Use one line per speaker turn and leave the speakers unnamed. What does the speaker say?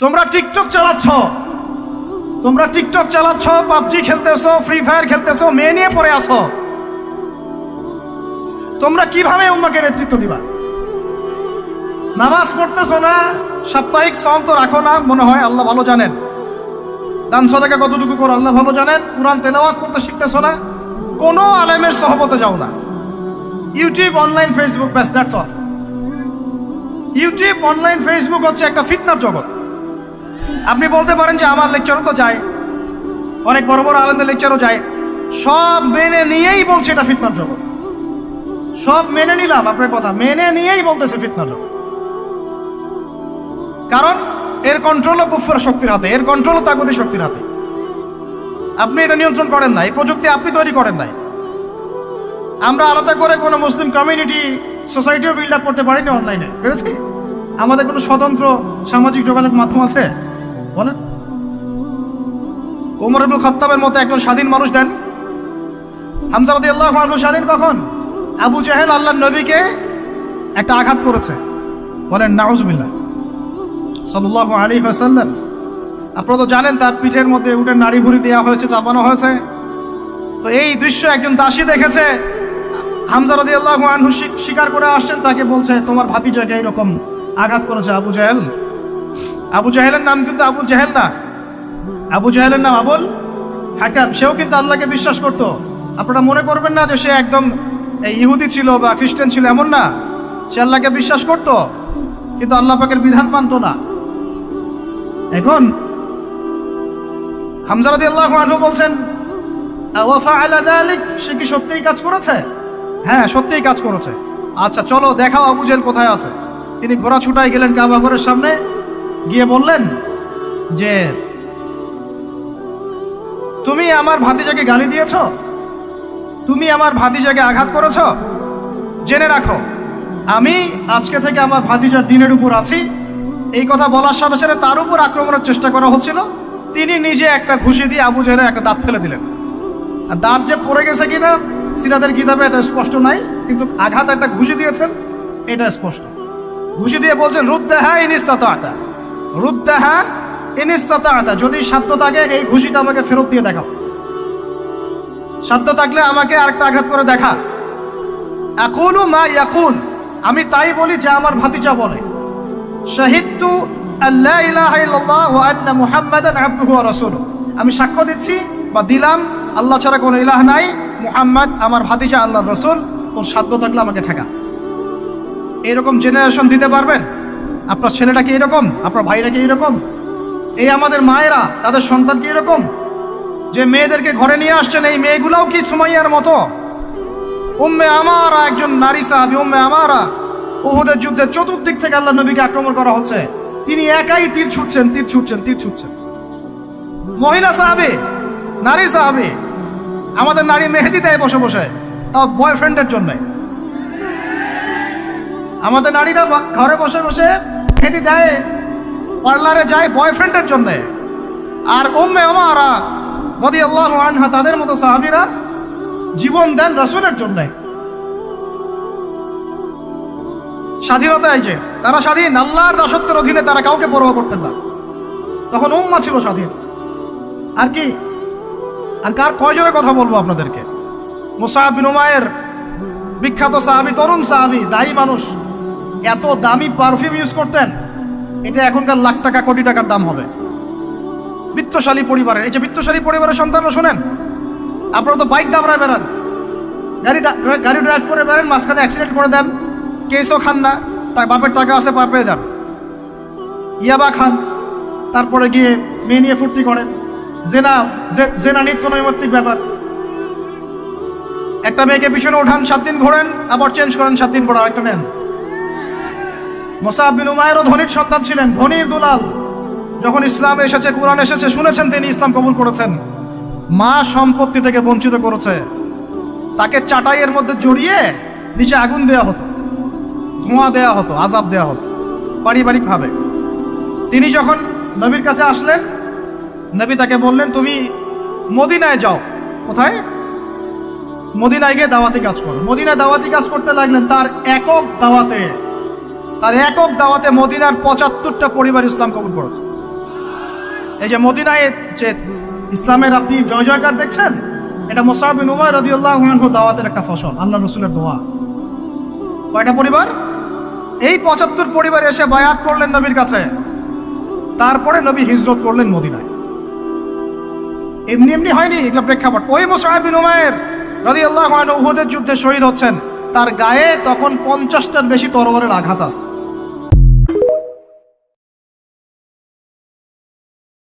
তোমরা TikTok চালাচ্ছ, PUBG খেলতেছো, free fire খেলতেছো, মেয়ে নিয়ে পড়ে আসো। তোমরা কিভাবে উম্মাকে নেতৃত্ব দিবা? নামাজ পড়তেছো না, সাপ্তাহিক সওম তো রাখো না মনে হয়, আল্লাহ ভালো জানেন। দান সদকা কতটুকু করো আল্লাহ ভালো জানেন। কুরআন তেলাওয়াত করতে শিখতেছো না, কোনো আলেমের সহবতে যাও না। ইউটিউব, অনলাইন, ফেসবুক, ব্যাস, that's all. YouTube, online, Facebook হচ্ছে একটা ফিতনার জগৎ। আপনি বলতে পারেন যে আমার লেকচারও তো যায়, অনেক বড় বড় আলেমদের লেকচারও যায়, সব মেনে নিয়েই বলছে এটা ফিতনার জগৎ। সব মেনে নিলাম, আপনার কথা মেনে নিয়েই বলতেছে ফিতনার জগৎ। কারণ এর কন্ট্রোলও কুফর শক্তির হাতে, এর কন্ট্রোলও তাগুতি শক্তির হাতে। আপনি এটা নিয়ন্ত্রণ করেন নাই, এই প্রযুক্তি আপনি তৈরি করেন নাই। আমরা আলাদা করে কোনো মুসলিম কমিউনিটি, সোসাইটিও বিল্ড আপ করতে পারিনি অনলাইনে, পেরেছি? আমাদের কোনো স্বতন্ত্র সামাজিক যোগাযোগ মাধ্যম আছে বলেন? ওমর ইবনে খাত্তাবের মতো একজন স্বাধীন মানুষ দেন। হামজা রাদিয়াল্লাহু আনহু স্বাধীন কখন? আবু জাহেল আল্লাহর নবীকে একটা আঘাত করেছে, বলেন নাউজুবিল্লাহ, সাল্লাল্লাহু আলাইহি ওয়াসাল্লাম। আপনারা তো জানেন তার পিঠের মধ্যে উটের নাড়ি ভুড়ি দেওয়া হয়েছে, চাপানো হয়েছে। তো এই দৃশ্য একজন দাসী দেখেছে। হামজা রাদিয়াল্লাহু আনহু স্বীকার করে আসছেন, তাকে বলছে তোমার ভাতিজাকে এইরকম আঘাত করেছে আবু জাহেল। আবু জাহেলের নাম কিন্তু আবু জাহেল না, আবু জাহেলের নাম আবুল হাকাম। সেও কিন্তু আল্লাহকে বিশ্বাস করত। আপনারা মনে করবেন না যে সে একদম ইহুদি ছিল বা খ্রিস্টান ছিল, এমন না। সে আল্লাহকে বিশ্বাস করত, কিন্তু আল্লাহ পাকের বিধান মানত না। এখন হামজা রাদিয়াল্লাহু আনহু বলছেন ওয়া ফাআলা যালিক, সে কি সত্যিই কাজ করেছে? হ্যাঁ, সত্যিই কাজ করেছে। আচ্ছা চলো দেখাও আবু জাহেল কোথায় আছে। তিনি ঘোড়া ছুটায় গেলেন কাবা ঘরের সামনে, গিয়ে বললেন যে তুমি আমার ভাতিজাকে গালি দিয়েছ, তুমি আমার ভাতিজাকে আঘাত করেছ, জেনে রাখো আমি আজকে থেকে আমার ভাতিজার দিনের উপর আছি। এই কথা বলার সাথে সাথে তার উপর আক্রমণের চেষ্টা করা হচ্ছিল। তিনি নিজে একটা ঘুষি দিয়ে আবু জাহেলের একটা দাঁত ফেলে দিলেন। আর দাঁত যে পড়ে গেছে কিনা সিরাতের কিতাবে এটা স্পষ্ট নাই, কিন্তু আঘাত একটা ঘুষি দিয়েছেন এটা স্পষ্ট। ঘুষি দিয়ে বলছেন রুদ্দাহা ইন ইসতাতা, রুদ্দাহা ইন ইসতাতা, যদি সাধ্য থাকে এই ঘুষিটা আমাকে ফেরত দিয়ে দেখাও, সাধ্য থাকলে আমাকে আরেকটা আঘাত করে দেখা। আকুলু মা ইয়াকুল, আমি তাই বলি যে আমার ভাতিজা বলে। শাহিদতু আল্লা ইলাহা ইল্লাল্লাহ ওয়া আন্না মুহাম্মাদান আবদুহু ওয়া রাসূলুহু, আমি সাক্ষ্য দিচ্ছি বা দিলাম আল্লাহ ছাড়া কোনো ইলাহ নাই, মুহাম্মদ আমার ভাতিজা আল্লাহর রাসূল। তোর সাধ্য থাকলে আমাকে ঠেকা। এরকম জেনারেশন দিতে পারবেন? আপনার ছেলেটা কি এরকম? আপনার ভাইরা কি এরকম? এই আমাদের মায়েরা তাদের সন্তান কি এরকম? যে মেয়েদেরকে ঘরে নিয়ে আসছেন, এই মেয়েগুলাও কি সুমাইয়ার মতো? উম্মে আমারা একজন নারী সাহাবী, উম্মে আমারা উহুদের যুদ্ধে চতুর্দিক থেকে আল্লাহ নবীকে আক্রমণ করা হচ্ছে, তিনি একাই তীর ছুটছেন। মহিলা সাহাবী, নারী সাহাবী। আমাদের নারী মেহেদি দেয় বসে বসে, তাও বয়ফ্রেন্ডের জন্য। আমাদের নারীরা ঘরে বসে বসে মেহেদি দেয়, পার্লারে যায় বয়ফ্রেন্ডের জন্য। আর উম্মে আমারা রাদিয়াল্লাহু আনহা, তাদের মতো সাহাবীরা জীবন দেন রাসূলের জন্য। স্বাধীনতা এই যে তারা স্বাধীন, আল্লাহর দাসত্বের অধীনে তারা কাউকে পরোয়া করতেন না। তখন উম্মাহ ছিল স্বাধীন। আর কি, আর কার কয়জনের কথা বলবো আপনাদেরকে? মুসআব বিন উমাইর, বিখ্যাত সাহাবী, তরুণ সাহাবী, দায়ী মানুষ, এত দামি পারফিউম ইউজ করতেন, এটা এখনকার লাখ টাকা কোটি টাকার দাম হবে। বিত্তশালী পরিবারের, এই যে বিত্তশালী পরিবারের সন্তানরা শোনেন, আপনারা তো বাইক দাবড়ায় বেড়ান, গাড়ি ড্রাইভ করে বেড়ান, মাঝখানে অ্যাক্সিডেন্ট করে দেন, কেসও খান না, বাপের টাকা আছে পার পেয়ে যান, ইয়াবা খান, তারপরে গিয়ে মেয়ে নিয়ে ফুর্তি করেন। জেনা নিত্য নৈমিত্তিক ব্যাপার। একটা মেয়েকে পিছনে ওঠান, 7 দিন ঘোরেন, আবার চেঞ্জ করেন, 7 দিন পর আরেকটা নেন। মুসআব বিন উমাইরও ধনীর সন্তান ছিলেন, ধনীর দুলাল। যখন ইসলাম এসেছে, কুরআন এসেছে, শুনেছেন, তিনি ইসলাম কবুল করেছেন। মা সম্পত্তি থেকে বঞ্চিত করেছে, তাকে চাটাইয়ের মধ্যে জড়িয়ে নিচে আগুন দেওয়া হতো, ধোঁয়া দেওয়া হতো, আযাব দেওয়া হতো পারিবারিকভাবে। তিনি যখন নবীর কাছে আসলেন, নবী তাকে বললেন তুমি মদিনায় যাও। কোথায়? মদিনায় গিয়ে দাওয়াতি কাজ করো। মদিনায় দাওয়াতি কাজ করতে লাগলেন। তার একক দাওয়াতে মদিনার ৭৫টা পরিবার ইসলাম কবুল করেছে। এই যে মদিনায় যে ইসলামের আপনি জয় জয়কার দেখছেন, এটা মুসআব বিন উমাইর রাদিয়াল্লাহু আনহু দাওয়াতের একটা ফসল, আল্লাহ রসুলের দোয়া। কয়টা পরিবার? এই ৭৫ পরিবার এসে বায়াত করলেন নবীর কাছে, তারপরে নবী হিজরত করলেন মদিনায়। এমনি এমনি হয়নি, এটা প্রেক্ষাপট। ওই মুসআব বিন উমাইর রাদিয়াল্লাহু আনহু উহুদের যুদ্ধে শহীদ হচ্ছেন, তার গায়ে তখন ৫০টার বেশি তরবারের আঘাত আছে।